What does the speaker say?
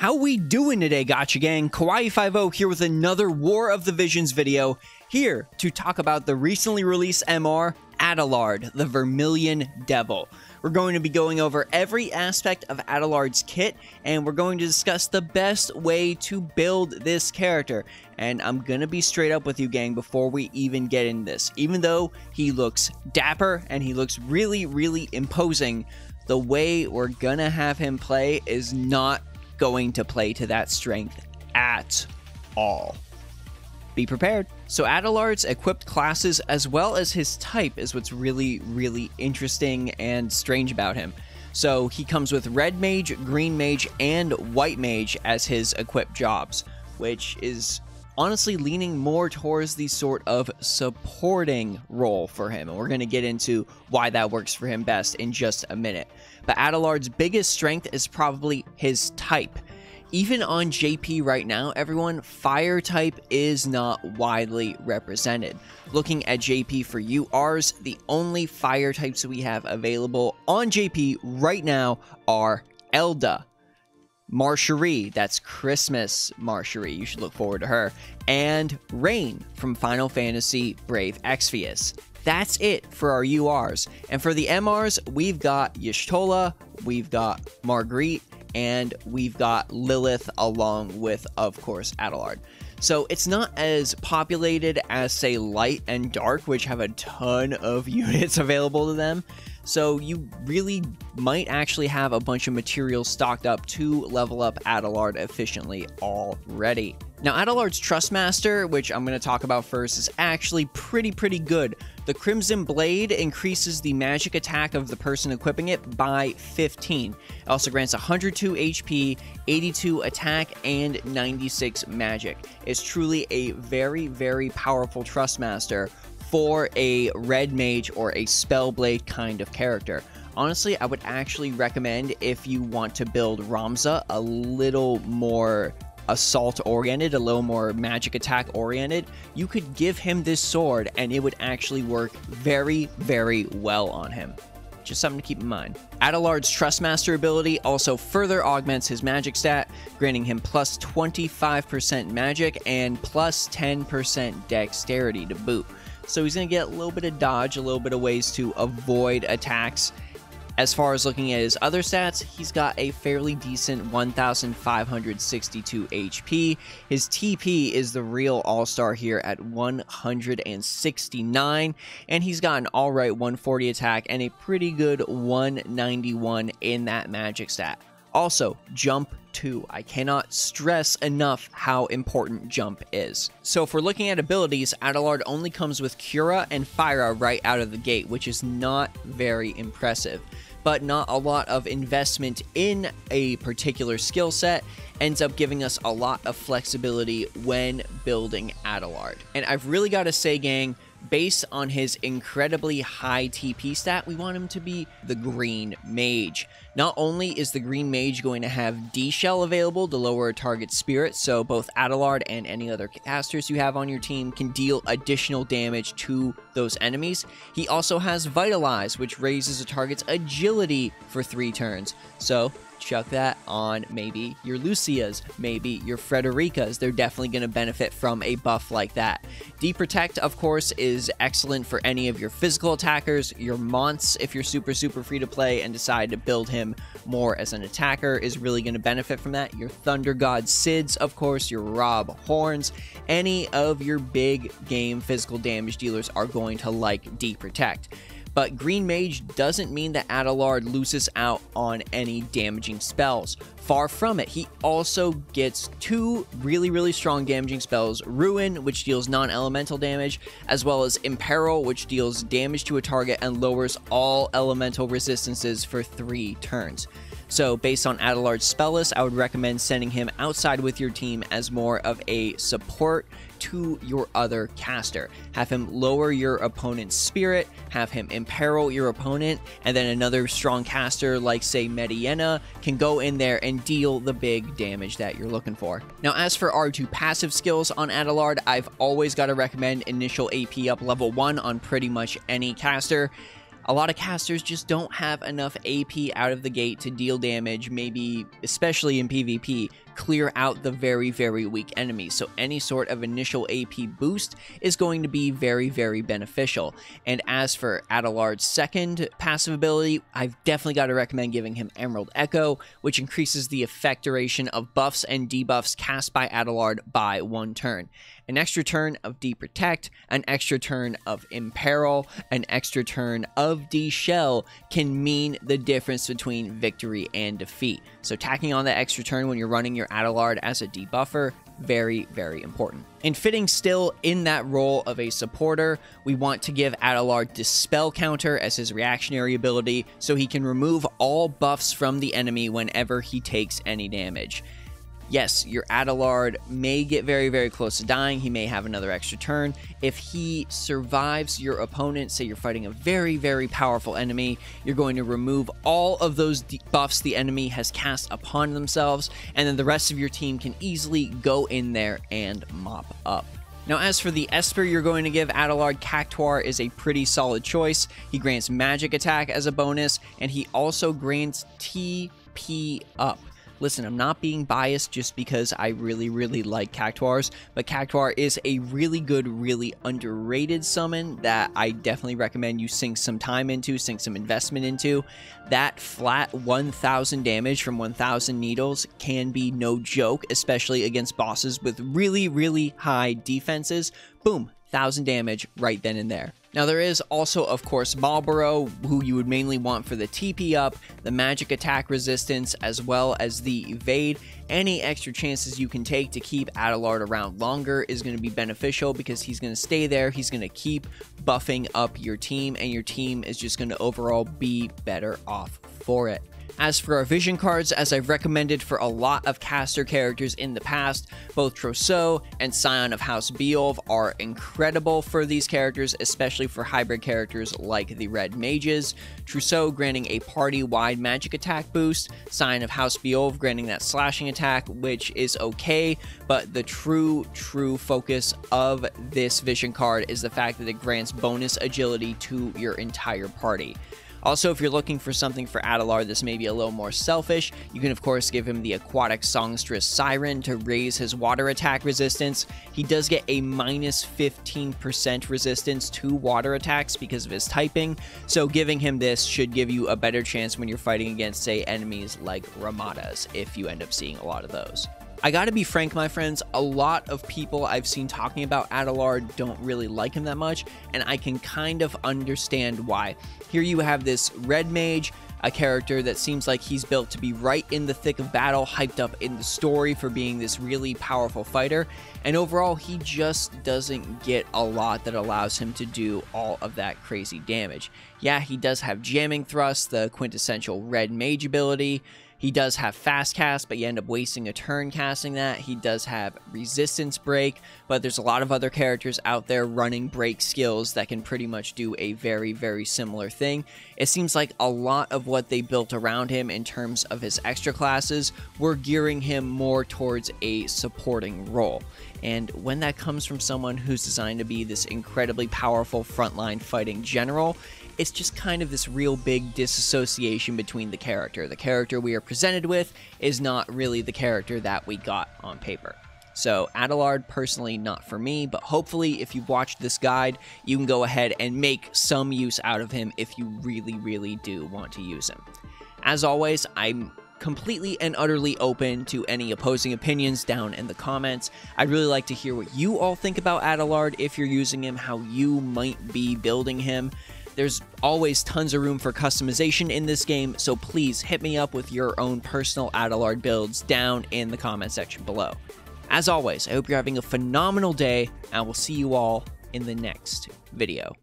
How we doing today, Gotcha Gang? Kawaii50 here with another War of the Visions video, here to talk about the recently released MR, Adelard, the Vermilion Devil. We're going to be going over every aspect of Adelard's kit, and we're going to discuss the best way to build this character. And I'm gonna be straight up with you, gang, before we even get in this. Even though he looks dapper and he looks really, really imposing, the way we're gonna have him play is not going to play to that strength at all. Be prepared. So Adelard's equipped classes as well as his type is what's really, really interesting and strange about him. So he comes with Red Mage, Green Mage, and White Mage as his equipped jobs, which is honestly leaning more towards the sort of supporting role for him. And we're going to get into why that works for him best in just a minute. But Adelard's biggest strength is probably his type. Even on JP right now, everyone, fire type is not widely represented. Looking at JP for URs, the only fire types we have available on JP right now are Elda, Marcherie, that's Christmas Marcherie, you should look forward to her, and Rain from Final Fantasy Brave Exvius. That's it for our URs. And for the MRs, we've got Y'shtola, we've got Marguerite, and we've got Lilith along with, of course, Adelard. So it's not as populated as, say, Light and Dark, which have a ton of units available to them. So you really might actually have a bunch of materials stocked up to level up Adelard efficiently already. Now, Adelard's Trustmaster, which I'm going to talk about first, is actually pretty good. The Crimson Blade increases the magic attack of the person equipping it by 15. It also grants 102 HP, 82 attack, and 96 magic. It's truly a very powerful Trustmaster for a Red Mage or a Spellblade kind of character. Honestly, I would actually recommend, if you want to build Ramza a little more assault oriented, a little more magic attack oriented, you could give him this sword and it would actually work very well on him. Just something to keep in mind. Adelard's Trustmaster ability also further augments his magic stat, granting him plus 25% magic and plus 10% dexterity to boot. So he's going to get a little bit of dodge, a little bit of ways to avoid attacks. As far as looking at his other stats, he's got a fairly decent 1,562 HP. His TP is the real all-star here at 169, and he's got an alright 140 attack and a pretty good 191 in that magic stat. Also, jump 2. I cannot stress enough how important jump is. So if we're looking at abilities, Adelard only comes with Cura and Fyra right out of the gate, which is not very impressive. But not a lot of investment in a particular skill set ends up giving us a lot of flexibility when building Adelard. And I've really got to say, gang, based on his incredibly high TP stat, we want him to be the Green Mage. Not only is the Green Mage going to have D-Shell available to lower a target's spirit, so both Adelard and any other casters you have on your team can deal additional damage to those enemies, he also has Vitalize, which raises a target's agility for 3 turns. So chuck that on maybe your Lucias, maybe your Fredericas. They're definitely going to benefit from a buff like that. Deprotect, of course, is excellent for any of your physical attackers. Your Monts, if you're super free to play and decide to build him more as an attacker, is really going to benefit from that. Your Thunder God Sids, of course, your Rob Horns, any of your big game physical damage dealers are going to like Deprotect. But Green Mage doesn't mean that Adelard loses out on any damaging spells. Far from it. He also gets 2 really strong damaging spells. Ruin, which deals non-elemental damage, as well as Imperil, which deals damage to a target and lowers all elemental resistances for 3 turns. So based on Adelard's spell list, I would recommend sending him outside with your team as more of a support to your other caster. Have him lower your opponent's spirit, have him imperil your opponent, and then another strong caster like, say, Mediana can go in there and deal the big damage that you're looking for. Now, as for R2 passive skills on Adelard, I've always got to recommend initial AP up level 1 on pretty much any caster. A lot of casters just don't have enough AP out of the gate to deal damage, maybe especially in PvP, clear out the very, very weak enemies. So any sort of initial AP boost is going to be very, very beneficial. And as for Adelard's second passive ability, I've definitely got to recommend giving him Emerald Echo, which increases the effect duration of buffs and debuffs cast by Adelard by 1 turn. An extra turn of De-Protect, an extra turn of Imperil, an extra turn of De-Shell can mean the difference between victory and defeat. So tacking on that extra turn when you're running your Adelard as a debuffer, very, very important. And fitting still in that role of a supporter, we want to give Adelard Dispel Counter as his reactionary ability, so he can remove all buffs from the enemy whenever he takes any damage. Yes, your Adelard may get very, very close to dying. He may have another extra turn. If he survives your opponent, say you're fighting a very, very powerful enemy, you're going to remove all of those buffs the enemy has cast upon themselves, and then the rest of your team can easily go in there and mop up. Now, as for the Esper you're going to give Adelard, Cactuar is a pretty solid choice. He grants magic attack as a bonus, and he also grants TP up. Listen, I'm not being biased just because I really, really like Cactuars, but Cactuar is a really good, really underrated summon that I definitely recommend you sink some time into, sink some investment into. That flat 1,000 damage from 1,000 needles can be no joke, especially against bosses with really, really high defenses. Boom, 1,000 damage right then and there. Now, there is also, of course, Marlboro, who you would mainly want for the TP up, the magic attack resistance, as well as the evade. Any extra chances you can take to keep Adelard around longer is going to be beneficial because he's going to stay there, he's going to keep buffing up your team, and your team is just going to overall be better off for it. As for our vision cards, as I've recommended for a lot of caster characters in the past, both Trousseau and Scion of House Beowulf are incredible for these characters, especially for hybrid characters like the Red Mages. Trousseau granting a party-wide magic attack boost, Scion of House Beowulf granting that slashing attack, which is okay, but the true focus of this vision card is the fact that it grants bonus agility to your entire party. Also, if you're looking for something for Adelard that's maybe a little more selfish, you can of course give him the Aquatic Songstress Siren to raise his water attack resistance. He does get a minus 15% resistance to water attacks because of his typing, so giving him this should give you a better chance when you're fighting against, say, enemies like Ramadas, if you end up seeing a lot of those. I gotta be frank, my friends, a lot of people I've seen talking about Adelard don't really like him that much, and I can kind of understand why. Here you have this Red Mage, a character that seems like he's built to be right in the thick of battle, hyped up in the story for being this really powerful fighter, and overall he just doesn't get a lot that allows him to do all of that crazy damage. Yeah, he does have Jamming Thrust, the quintessential Red Mage ability. He does have Fast Cast, but you end up wasting a turn casting that. He does have Resistance Break, but there's a lot of other characters out there running break skills that can pretty much do a very, very similar thing. It seems like a lot of what they built around him in terms of his extra classes were gearing him more towards a supporting role. And when that comes from someone who's designed to be this incredibly powerful frontline fighting general, it's just kind of this real big disassociation between the character. The character we are presented with is not really the character that we got on paper. So Adelard, personally, not for me, but hopefully if you've watched this guide, you can go ahead and make some use out of him if you really, really do want to use him. As always, I'm completely and utterly open to any opposing opinions down in the comments. I'd really like to hear what you all think about Adelard, if you're using him, how you might be building him. There's always tons of room for customization in this game, so please hit me up with your own personal Adelard builds down in the comment section below. As always, I hope you're having a phenomenal day, and I will see you all in the next video.